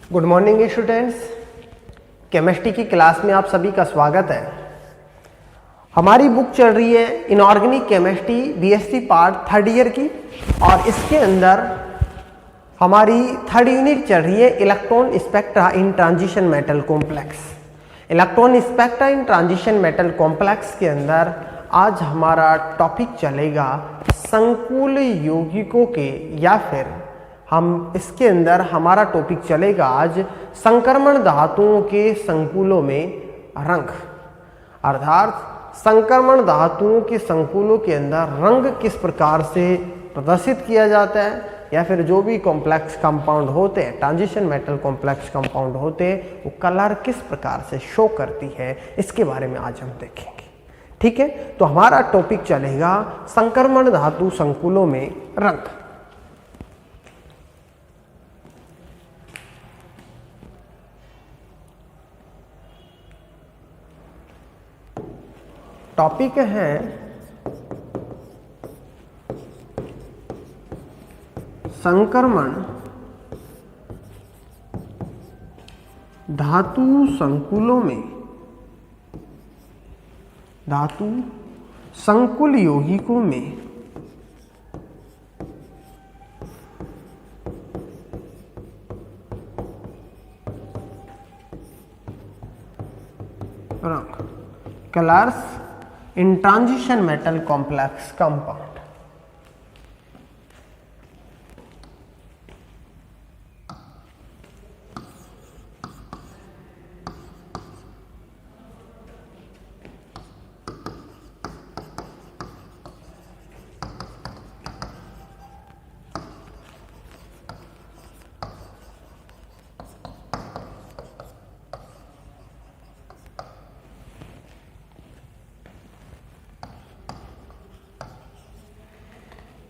Good morning students. Chemistry की class में आप सभी का स्वागत है। हमारी बुक चल रही है inorganic chemistry BSc part third year की, और इसके अंदर हमारी थर्ड यूनिट चल रही है इलेक्ट्रॉन स्पेक्ट्रा इन transition metal complex. Electron spectra इन ट्रांजिशन मेटल कॉम्प्लेक्स के अंदर आज हमारा टॉपिक चलेगा संकुल यौगिकों के, या फिर हम इसके अंदर हमारा टॉपिक चलेगा आज संक्रमण धातुओं के संकुलों में रंग, अर्थात संक्रमण धातुओं के संकुलों के अंदर रंग किस प्रकार से प्रदर्शित किया जाता है, या फिर जो भी कॉम्प्लेक्स कंपाउंड होते हैं, ट्रांजिशन मेटल कॉम्प्लेक्स कंपाउंड होते हैं, वो कलर किस प्रकार से शो करती है, इसके बारे में आज हम देखेंगे। ठीक है, तो हमारा टॉपिक चलेगा संक्रमण धातु संकुलों में रंग। टॉपिक है संक्रमण धातु संकुलों में, धातु संकुल यौगिकों में रंग, colours in transition metal complex compound।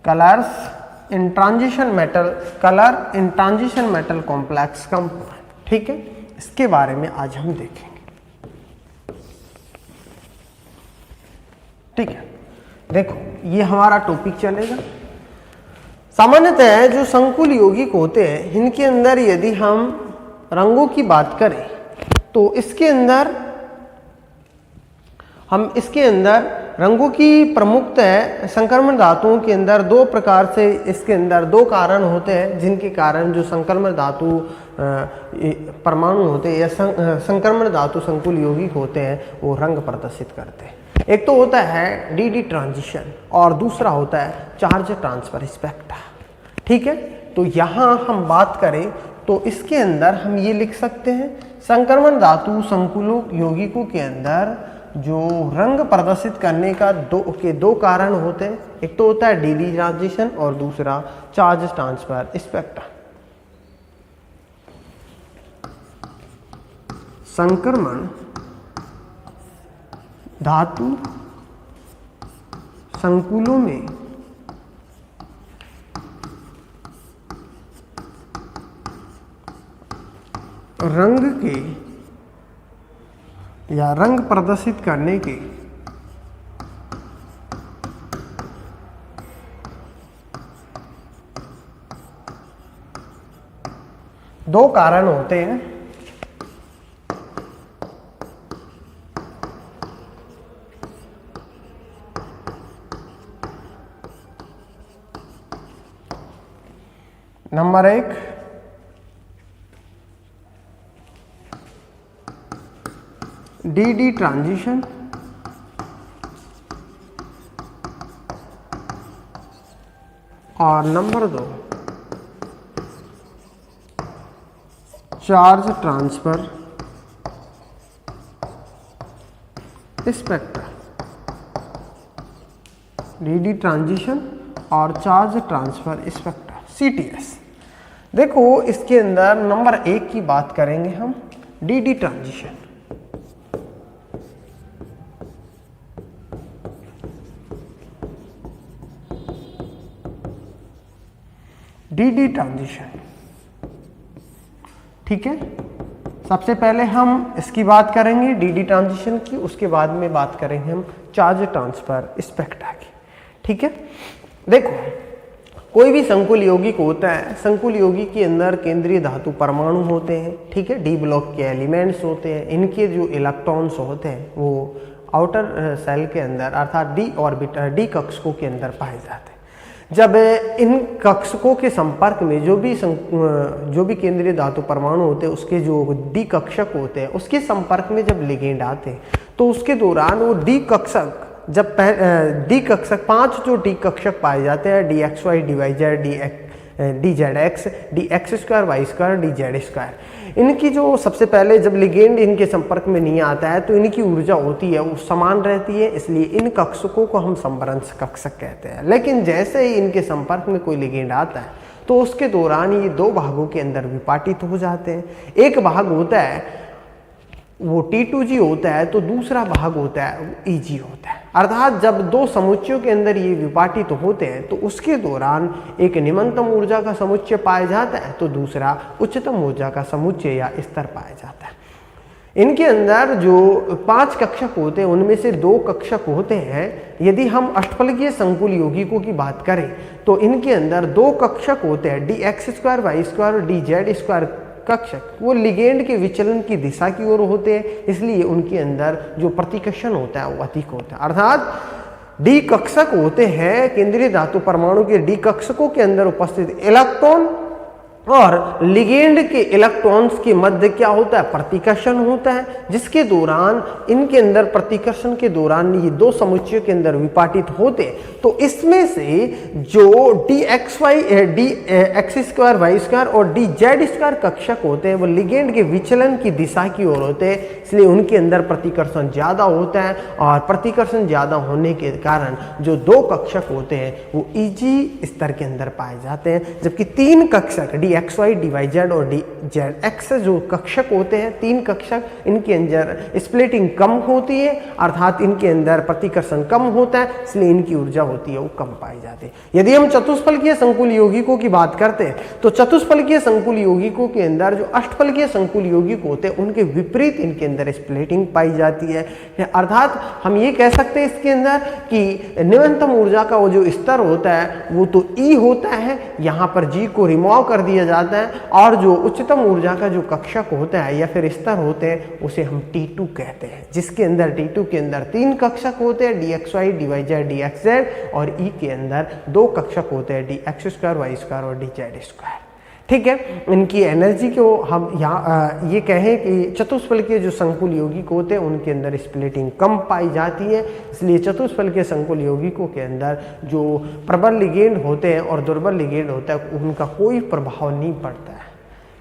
Colours in transition metal, colour in transition metal complex compound. ठीक है, इसके बारे में आज हम देखेंगे। ठीक है, देखो ये हमारा टॉपिक चलेगा। सामान्यतः जो संकुल यौगिक होते हैं, इनके अंदर यदि हम रंगों की बात करें तो इसके अंदर रंगों की प्रमुखतः संक्रमण धातुओं के अंदर दो प्रकार से, इसके अंदर दो कारण होते हैं जिनके कारण जो संक्रमण धातु परमाणु होते हैं या संक्रमण धातु संकुल यौगिक होते हैं वो रंग प्रदर्शित करते हैं। एक तो होता है डी ट्रांजिशन और दूसरा होता है चार्ज ट्रांसफर स्पेक्ट्रा। ठीक है, तो यहाँ हम बात करें तो इसके अंदर हम ये लिख सकते हैं संक्रमण धातु संकुलों यौगिकों के अंदर जो रंग प्रदर्शित करने का दो कारण होते हैं। एक तो होता है डी ट्रांजिशन और दूसरा चार्ज ट्रांसफर स्पेक्ट्रा। संक्रमण धातु संकुलों में रंग के या रंग प्रदर्शित करने के दो कारण होते हैं। नंबर एक, डी ट्रांजिशन और नंबर दो charge transfer spectra. D transition और चार्ज ट्रांसफर स्पेक्ट्रा, CTS। देखो इसके अंदर नंबर एक की बात करेंगे हम, डी ट्रांजिशन। डी ट्रांजिशन, ठीक है, सबसे पहले हम इसकी बात करेंगे डी ट्रांजिशन की, उसके बाद में बात करेंगे हम चार्ज ट्रांसफर स्पेक्ट्रा की। ठीक है, देखो कोई भी संकुल यौगिक होता है, संकुल यौगिक के अंदर केंद्रीय धातु परमाणु होते हैं, ठीक है, डी ब्लॉक के एलिमेंट्स होते हैं। इनके जो इलेक्ट्रॉन्स होते हैं वो आउटर सेल के अंदर अर्थात डी ऑर्बिटल, डी कक्षकों के अंदर पाए जाते हैं। जब इन कक्षकों के संपर्क में जो भी केंद्रीय धातु परमाणु होते हैं, उसके जो डी कक्षक होते हैं, उसके संपर्क में जब लिगेंड आते हैं तो उसके दौरान वो डी कक्षक जब डी कक्षक 5 जो डी कक्षक पाए जाते हैं, D X Y, D Y Z, D Z X, D X square, Y square, D Z square, इनकी जो सबसे पहले जब लिगेंड इनके संपर्क में नहीं आता है तो इनकी ऊर्जा होती है वो समान रहती है, इसलिए इन कक्षकों को हम समभ्रंश कक्षक कहते हैं। लेकिन जैसे ही इनके संपर्क में कोई लिगेंड आता है तो उसके दौरान ये 2 भागों के अंदर विपाटित हो जाते हैं। एक भाग होता है वो T2G होता है, तो दूसरा भाग होता है वो EG होता है। अर्थात जब 2 समुच्चयों के अंदर ये विपाटित होते हैं तो उसके दौरान एक निम्नतम ऊर्जा का समुच्चय पाया जाता है तो दूसरा उच्चतम ऊर्जा का समुच्चय या स्तर पाया जाता है। इनके अंदर जो 5 कक्षक होते हैं उनमें से 2 कक्षक होते हैं। यदि हम अष्टफलकीय संकुल यौगिकों की बात करें तो इनके अंदर 2 कक्षक होते हैं, D X square, Y square और डी जेड स्क्वायर कक्षक। वो लिगेंड के विचलन की दिशा की ओर होते हैं, इसलिए उनके अंदर जो प्रतिकर्षण होता है वो अधिक होता है। अर्थात डी कक्षक होते हैं, केंद्रीय धातु परमाणु के डी कक्षकों के अंदर उपस्थित इलेक्ट्रॉन और लिगेंड के इलेक्ट्रॉन्स के मध्य क्या होता है, प्रतिकर्षण होता है, जिसके दौरान इनके अंदर प्रतिकर्षण के दौरान ये 2 समुच्चयों के अंदर विपाटित होते हैं। तो इसमें से जो D X Y, D X square, Y square और डी जेड स्क्वायर कक्षक होते हैं वो लिगेंड के विचलन की दिशा की ओर होते हैं, इसलिए उनके अंदर प्रतिकर्षण ज्यादा होता है और प्रतिकर्षण ज्यादा होने के कारण जो 2 कक्षक होते हैं वो EG स्तर के अंदर पाए जाते हैं। जबकि 3 कक्षक D X Y, D Y Z और डी जेड एक्स जो कक्षक होते हैं, 3 कक्षक, इनके अंदर स्प्लिटिंग कम होती है, अर्थात इनके अंदर प्रतिकर्षण कम होता है, इसलिए इनकी ऊर्जा होती है वो कम पाई जाती है। यदि हम चतुष्फलकीय संकुल यौगिकों की बात करते हैं तो चतुष्फलकीय संकुल यौगिकों के अंदर जो अष्टफलकीय संकुल यौगिक होते हैं उनके विपरीत इनके अंदर स्प्लिटिंग पाई जाती है। अर्थात हम ये कह सकते हैं इसके अंदर कि निम्नतम ऊर्जा का वो जो स्तर होता है वो तो E होता है, यहाँ पर G को रिमूव कर दिया जाता है, और जो उच्चतम ऊर्जा का जो कक्षक होता है या फिर स्तर होते हैं उसे हम T2 कहते हैं, जिसके अंदर T2 के अंदर 3 कक्षक होते हैं, D X Y, D Y Z, D X Z, और E के अंदर 2 कक्षक होते हैं, D X square, Y square और डी जेड स्क्वायर। ठीक है, इनकी एनर्जी को हम यहाँ ये कहें कि चतुष्फलकीय जो संकुल यौगिक होते हैं उनके अंदर स्प्लिटिंग कम पाई जाती है, इसलिए चतुष्फलकीय संकुल यौगिकों के अंदर जो प्रबल लिगेंड होते हैं और दुर्बल लिगेंड होता है उनका कोई प्रभाव नहीं पड़ता है।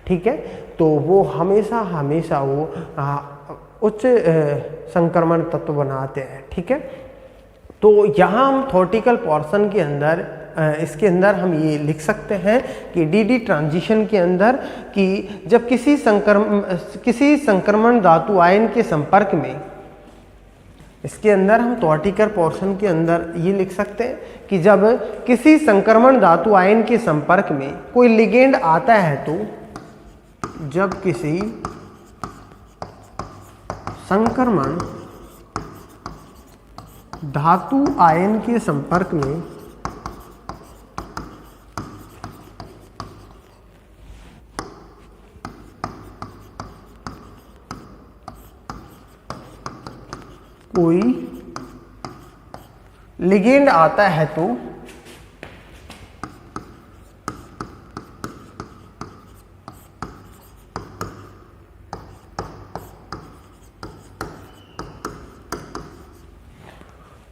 ठीक है, तो वो हमेशा वो उच्च संक्रमण तत्व बनाते हैं। ठीक है, तो यहाँ हम थ्योरेटिकल पोर्शन के अंदर इसके अंदर हम ये लिख सकते हैं कि डी ट्रांजिशन के अंदर कि जब किसी संक्रमण धातु आयन के संपर्क में, इसके अंदर हम थ्योरेटिकल पोर्शन के अंदर ये लिख सकते हैं कि जब किसी संक्रमण धातु आयन के संपर्क में कोई लिगेंड आता है तो जब किसी संक्रमण धातु आयन के संपर्क में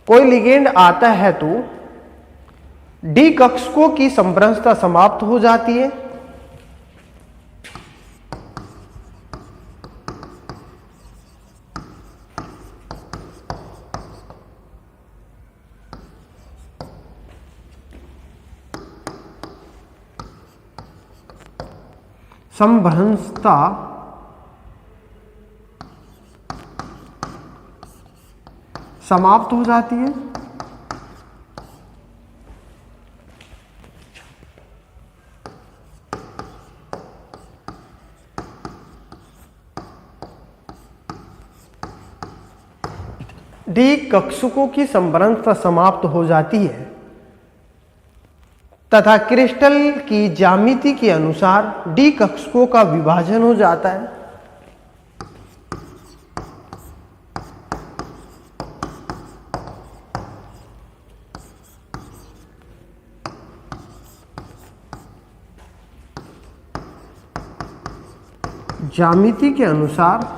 कोई लिगेंड आता है तो डी कक्षकों की समभ्रंशता समाप्त हो जाती है। समभ्रंशता समाप्त हो जाती है। डी कक्षकों की समभ्रंशता समाप्त हो जाती है तथा क्रिस्टल की ज्यामिति के अनुसार डी कक्षकों का विभाजन हो जाता है। ज्यामिति के अनुसार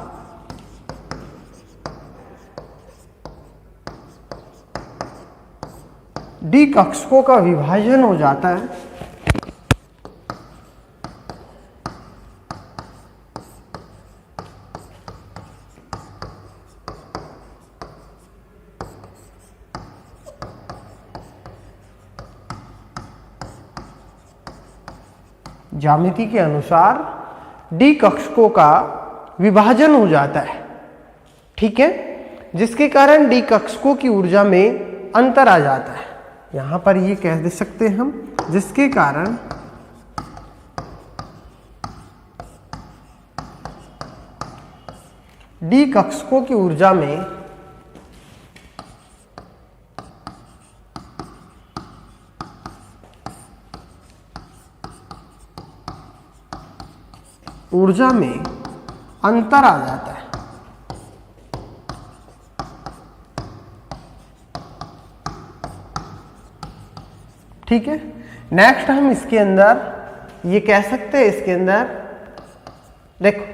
डी कक्षकों का विभाजन हो जाता है। ज्यामिति के अनुसार डी कक्षकों का विभाजन हो जाता है, ठीक है, जिसके कारण डी कक्षकों की ऊर्जा में अंतर आ जाता है। यहां पर ये कह दे सकते हैं हम, जिसके कारण डी कक्षकों की ऊर्जा में अंतर आ जाता है। ठीक है, नेक्स्ट हम इसके अंदर ये कह सकते हैं, इसके अंदर देखो,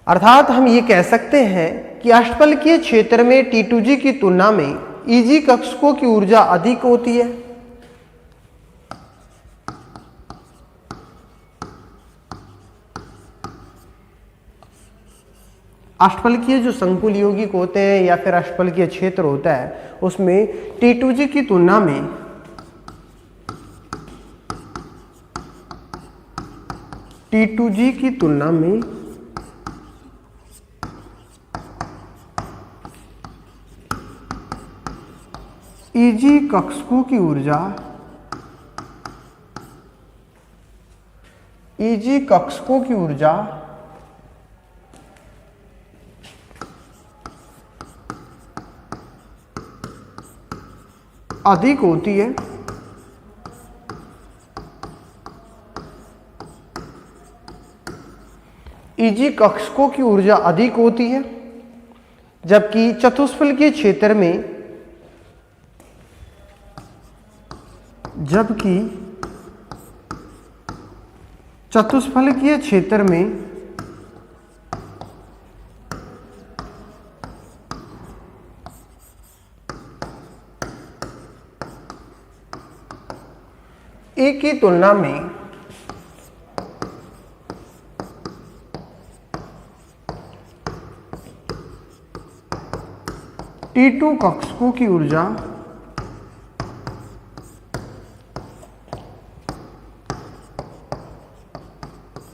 अर्थात हम ये कह सकते हैं कि अष्टफलकीय क्षेत्र में T2G की तुलना में EG कक्षकों की ऊर्जा अधिक होती है। अष्टफलकीय जो संकुल यौगिक होते हैं या फिर अष्टफलकीय क्षेत्र होता है, उसमें T2G की तुलना में EG कक्षकों की ऊर्जा अधिक होती है। EG कक्षकों की ऊर्जा अधिक होती है, जबकि चतुष्फलकीय क्षेत्र में A की तुलना में T2 कक्षकों की ऊर्जा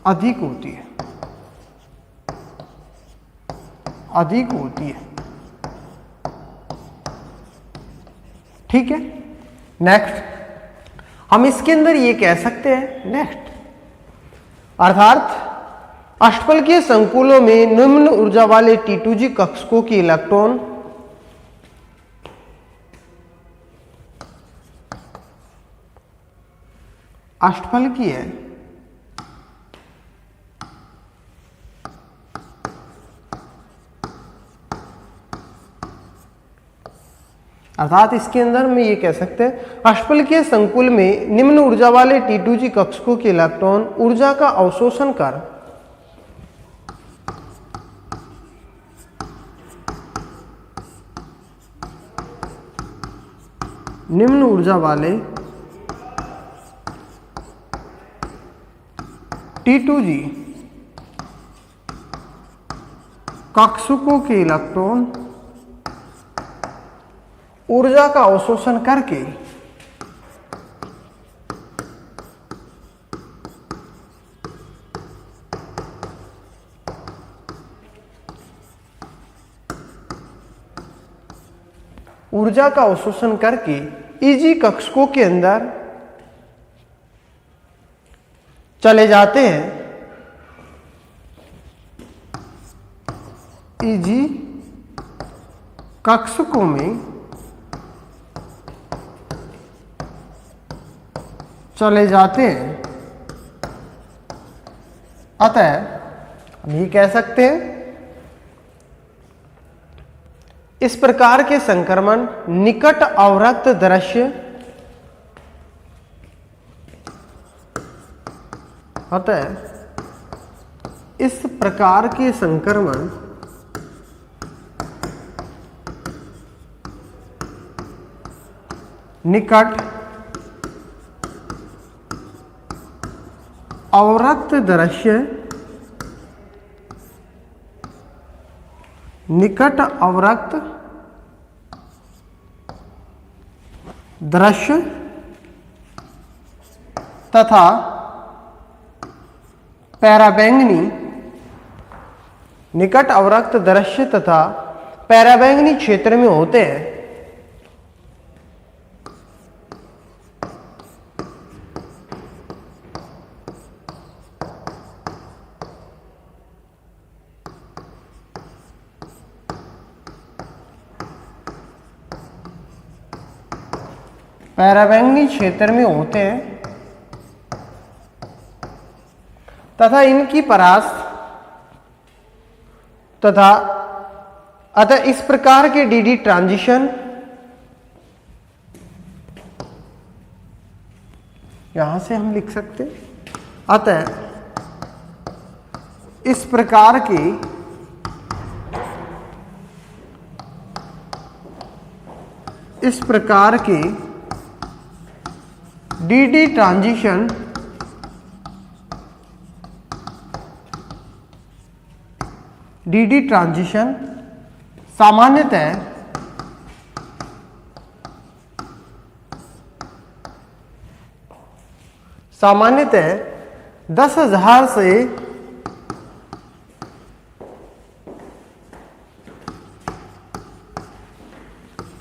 अधिक होती है। ठीक है, नेक्स्ट हम इसके अंदर ये कह सकते हैं, नेक्स्ट अर्थात अष्टफलकीय संकुलों में निम्न ऊर्जा वाले T2G कक्षकों की इलेक्ट्रॉन अष्टफलकीय अर्थात इसके अंदर में ये कह सकते हैं, अष्टफलकीय संकुल में निम्न ऊर्जा वाले T2G कक्षकों के इलेक्ट्रॉन ऊर्जा का अवशोषण कर निम्न ऊर्जा वाले T2G कक्षकों के इलेक्ट्रॉन ऊर्जा का अवशोषण करके EG कक्षकों के अंदर चले जाते हैं। EG कक्षकों में चले जाते हैं। अतः हम ये कह सकते हैं इस प्रकार के संक्रमण निकट अवरक्त दृश्य अतः इस प्रकार के संक्रमण निकट अवरक्त दृश्य निकट अवरक्त दृश्य तथा पैराबैंगनी निकट अवरक्त दृश्य तथा पैराबैंगनी क्षेत्र में होते हैं। पैराबैंगनी क्षेत्र में होते हैं तथा इनकी परास तथा अतः इस प्रकार के डीडी ट्रांजिशन यहां से हम लिख सकते हैं। अतः इस प्रकार के डीडी ट्रांजिशन सामान्यतः सामान्यतः 10,000 से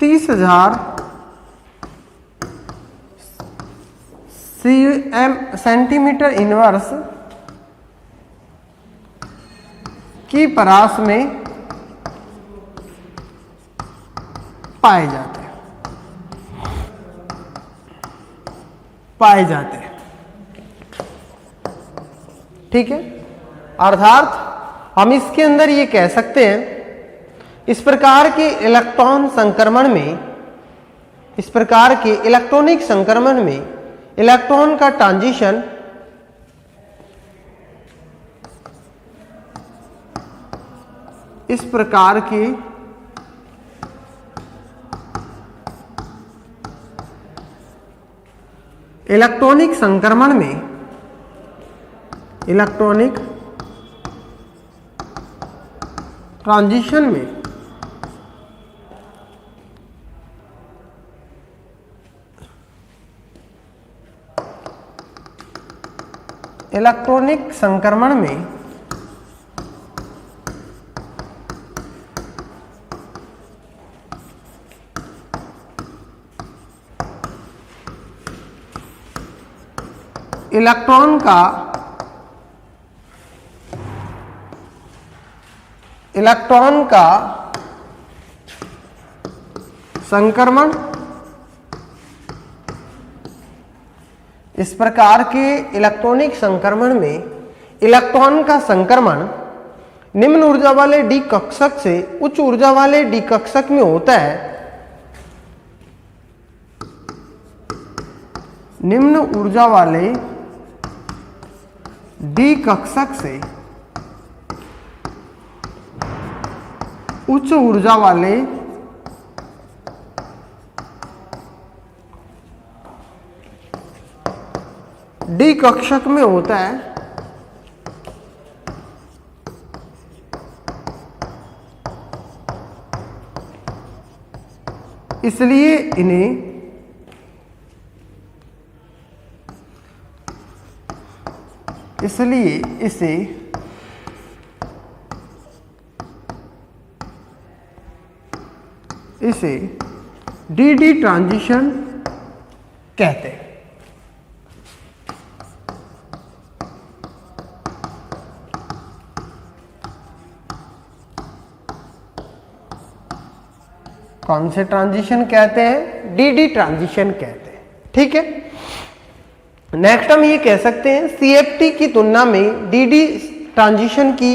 30,000 सेंटीमीटर इनवर्स की परास में पाए जाते हैं। ठीक है, अर्थात हम इसके अंदर ये कह सकते हैं इस प्रकार के इलेक्ट्रॉन संक्रमण में, इस प्रकार के इलेक्ट्रॉनिक संक्रमण में इलेक्ट्रॉन का ट्रांजिशन इस प्रकार के इलेक्ट्रॉनिक संक्रमण में इलेक्ट्रॉनिक ट्रांजिशन में इलेक्ट्रॉनिक संक्रमण में इलेक्ट्रॉन का संक्रमण इस प्रकार के इलेक्ट्रॉनिक संक्रमण में इलेक्ट्रॉन का संक्रमण निम्न ऊर्जा वाले डी कक्षक से उच्च ऊर्जा वाले डी कक्षक में होता है। निम्न ऊर्जा वाले डी कक्षक से उच्च ऊर्जा वाले डी कक्षक में होता है। इसलिए इसे डीडी ट्रांजिशन कहते हैं। कौन से ट्रांजिशन कहते हैं? डीडी ट्रांजिशन कहते हैं। ठीक है, नेक्स्ट हम ये कह सकते हैं CFT की तुलना में DD ट्रांजिशन की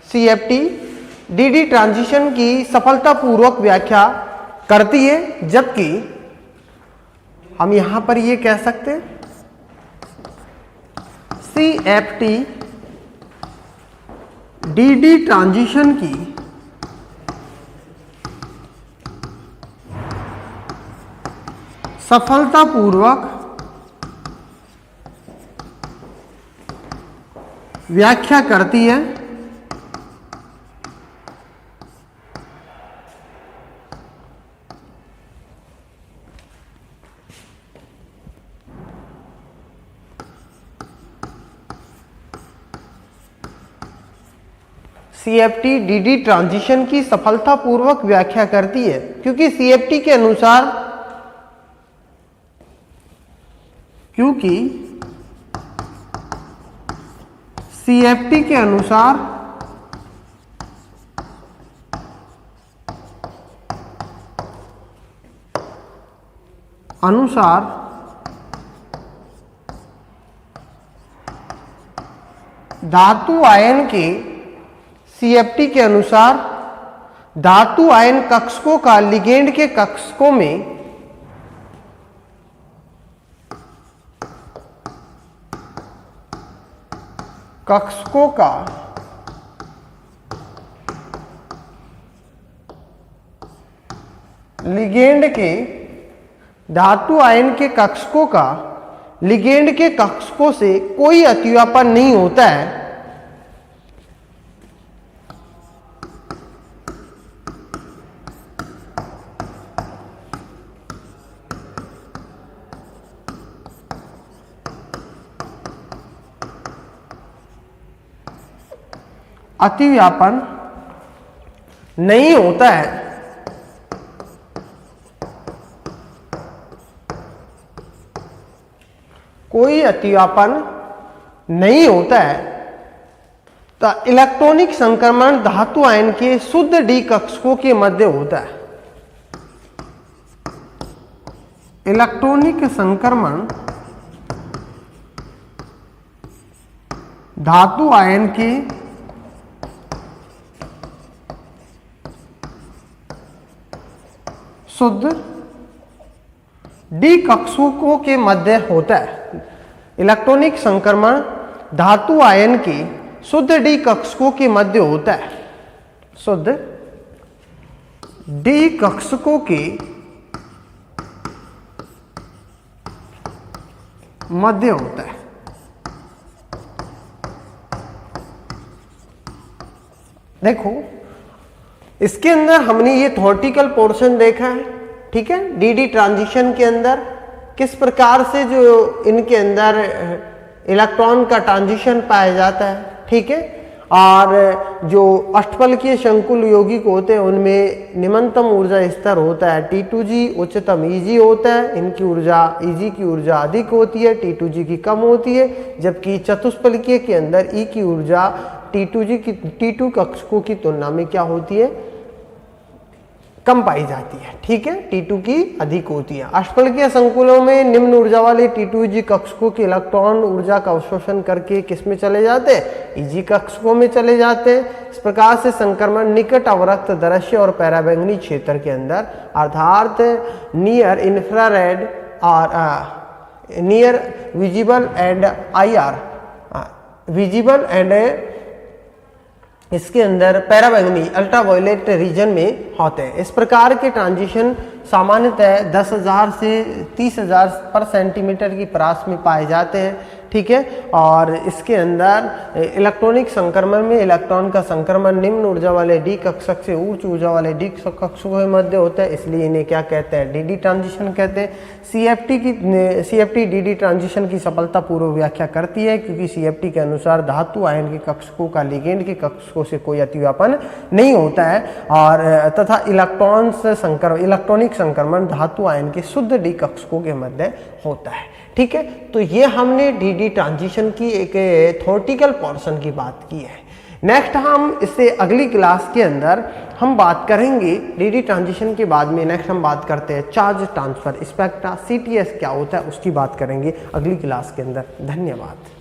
CFT DD ट्रांजिशन की सफलतापूर्वक व्याख्या करती है, जबकि हम यहां पर ये कह सकते हैं CFT DD ट्रांजिशन की सफलतापूर्वक व्याख्या करती है, CFT DD ट्रांजिशन की सफलतापूर्वक व्याख्या करती है, क्योंकि CFT के अनुसार धातु आयन के CFT के अनुसार धातु आयन कक्षकों का लिगेंड के कक्षकों में धातु आयन के कक्षकों का लिगेंड के कक्षकों से कोई अतिव्यापन नहीं होता है, अतिव्यापन नहीं होता है, कोई अतिव्यापन नहीं होता है। तो इलेक्ट्रॉनिक संक्रमण धातु आयन के शुद्ध डी कक्षकों के मध्य होता है। इलेक्ट्रॉनिक संक्रमण धातु आयन के शुद्ध डी कक्षकों के मध्य होता है। इलेक्ट्रॉनिक संक्रमण धातु आयन के शुद्ध डी कक्षकों के मध्य होता है, शुद्ध डी कक्षकों के मध्य होता है। देखो, इसके अंदर हमने ये थ्योरेटिकल पोर्शन देखा है, ठीक है। डीडी ट्रांजिशन के अंदर किस प्रकार से जो इनके अंदर इलेक्ट्रॉन का ट्रांजिशन पाया जाता है, ठीक है। और जो अष्टफलकीय शंकुल यौगिक होते हैं उनमें निम्नतम ऊर्जा स्तर होता है T2G, उच्चतम Eg होता है। इनकी ऊर्जा Eg की ऊर्जा अधिक होती है, T2G की कम होती है, जबकि चतुष्फलकीय के अंदर E की ऊर्जा T2G की T2 कक्षकों की तुलना में क्या होती है, कम पाई जाती है, ठीक है। T2 की अधिक होती है। अष्टफलकीय संकुलों में निम्न ऊर्जा वाले T2G कक्षकों के इलेक्ट्रॉन ऊर्जा का अवशोषण करके किस में चले जाते हैं, Eg कक्षकों में चले जाते हैं। इस प्रकार से संक्रमण निकट अवरक्त दृश्य और पैराबैंगनी क्षेत्र के अंदर अर्थात नियर इंफ्रारेड और near visible and IR visible and इसके अंदर पैराबैंगनी अल्ट्रावायलेट रीजन में होते हैं। इस प्रकार के ट्रांजिशन सामान्यतः 10,000 से 30,000 पर सेंटीमीटर की परास में पाए जाते हैं, ठीक है। और इसके अंदर इलेक्ट्रॉनिक संक्रमण में इलेक्ट्रॉन का संक्रमण निम्न ऊर्जा वाले डी कक्षक से उच्च ऊर्जा वाले डी कक्षकों के मध्य होता है, इसलिए इन्हें क्या कहते हैं, डीडी ट्रांजिशन कहते हैं। CFT डीडी ट्रांजिशन की सफलतापूर्वक व्याख्या करती है, क्योंकि CFT के अनुसार धातु आयन के कक्षकों का लिगेंड के कक्षकों से कोई अतिव्यापन नहीं होता है और तथा इलेक्ट्रॉनिक संक्रमण धातु आयन के शुद्ध डी कक्षकों के मध्य होता है, ठीक है। तो ये हमने डीडी ट्रांजिशन की एक थ्योरेटिकल पोर्शन की बात की है। नेक्स्ट हम इससे अगली क्लास के अंदर हम बात करेंगे डीडी ट्रांजिशन के बाद में। नेक्स्ट हम बात करते हैं चार्ज ट्रांसफर स्पेक्ट्रा, CTS क्या होता है उसकी बात करेंगे अगली क्लास के अंदर। धन्यवाद।